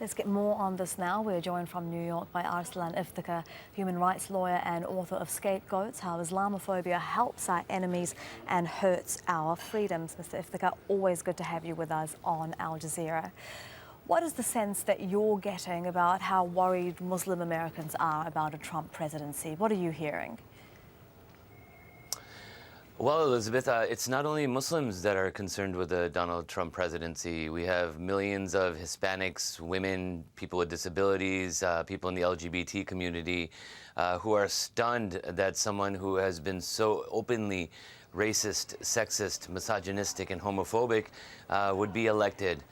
Let's get more on this now. We're joined from New York by Arsalan Iftikhar, human rights lawyer and author of Scapegoats, How Islamophobia Helps Our Enemies and Hurts Our Freedoms. Mr. Iftikhar, always good to have you with us on Al-JAZEERA. What is the sense that you're getting about how worried Muslim Americans are about a Trump presidency? What are you hearing? Well, Elizabeth, it's not only Muslims that are concerned with the Donald Trump presidency. We have millions of Hispanics, women, people with disabilities, people in the LGBT community who are stunned that someone who has been so openly racist, sexist, misogynistic, and homophobic would be elected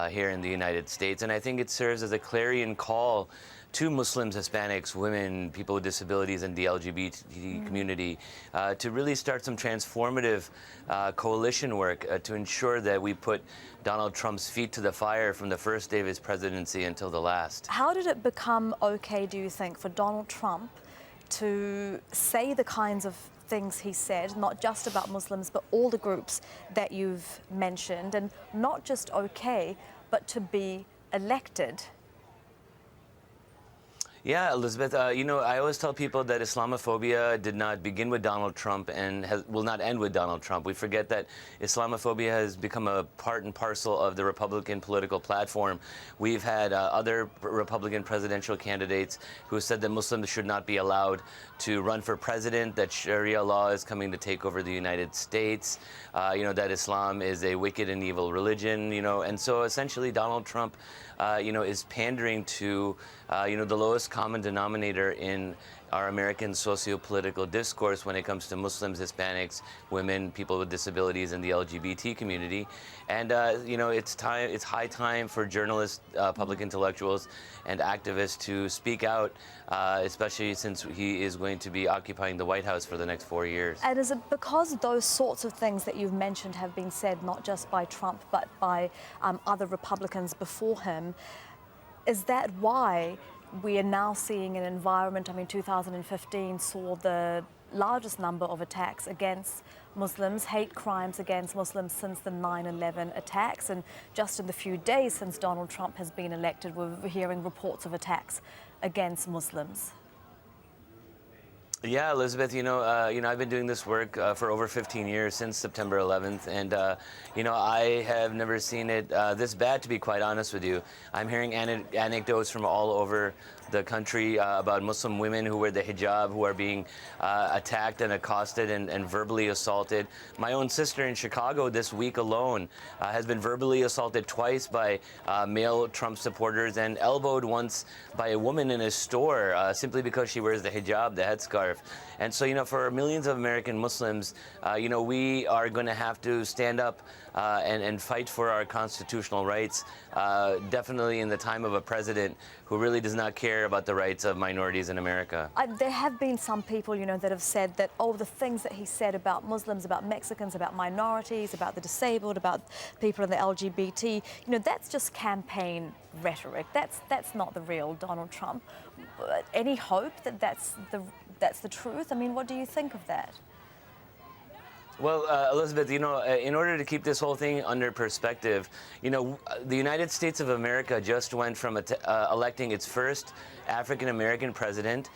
here in the United States. And I think it serves as a clarion call to Muslims, Hispanics, women, people with disabilities, and the LGBT community to really start some transformative coalition work to ensure that we put Donald Trump's feet to the fire from the first day of his presidency until the last. How did it become okay, do you think, for Donald Trump to say the kinds of things he said, not just about Muslims, but all the groups that you've mentioned, and not just okay, but to be elected? Yeah, Elizabeth, you know, I always tell people that Islamophobia did not begin with Donald Trump and will not end with Donald Trump. We forget that Islamophobia has become a part and parcel of the Republican political platform. We've had other Republican presidential candidates who said that Muslims should not be allowed to run for president, that Sharia law is coming to take over the United States, you know, that Islam is a wicked and evil religion, you know, and so essentially Donald Trump, you know, is pandering to, you know, the lowest common denominator in our American socio-political discourse when it comes to Muslims, Hispanics, women, people with disabilities, and the LGBT community. And you know, it's high time for journalists, public intellectuals, and activists to speak out, especially since he is going to be occupying the White House for the next 4 years. And is it because those sorts of things that you've mentioned have been said not just by Trump but by other Republicans before him, is that why we are now seeing an environment? I mean, 2015 saw the largest number of attacks against Muslims, hate crimes against Muslims since the 9/11 attacks. And just in the few days since Donald Trump has been elected, we're hearing reports of attacks against Muslims. Yeah, Elizabeth, you know, I've been doing this work for over 15 years, since September 11th, and you know, I have never seen it this bad, to be quite honest with you. I'm hearing anecdotes from all over the country about Muslim women who wear the hijab, who are being attacked and accosted and verbally assaulted. My own sister in Chicago this week alone has been verbally assaulted twice by male Trump supporters and elbowed once by a woman in a store simply because she wears the hijab, the headscarf. And so, you know, for millions of American Muslims, you know, we are going to have to stand up and fight for our constitutional rights, definitely in the time of a president who really does not care about the rights of minorities in America. There have been some people, you know, that have said that, oh, the things that he said about Muslims, about Mexicans, about minorities, about the disabled, about people in the LGBT, you know, that's just campaign rhetoric. That's not the real Donald Trump. Any hope that that's the truth? I mean, what do you think of that? Well, Elizabeth, you know, in order to keep this whole thing under perspective, you know, the United States of America just went from electing its first African-American president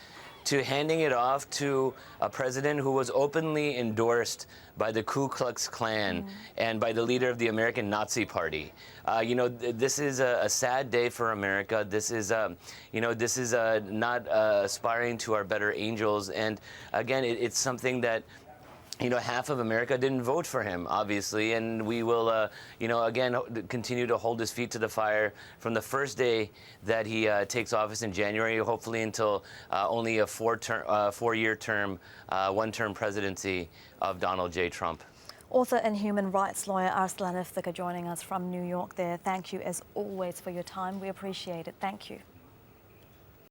to handing it off to a president who was openly endorsed by the Ku Klux Klan and by the leader of the American Nazi Party. You know, this is a sad day for America. This is, you know, this is not aspiring to our better angels. And again, it's something that, you know, half of America didn't vote for him, obviously, and we will, you know, again, continue to hold his feet to the fire from the first day that he takes office in January, hopefully until only a four-year term, one-term presidency of Donald J. Trump. Author and human rights lawyer Arsalan Iftikhar joining us from New York there. Thank you, as always, for your time. We appreciate it. Thank you.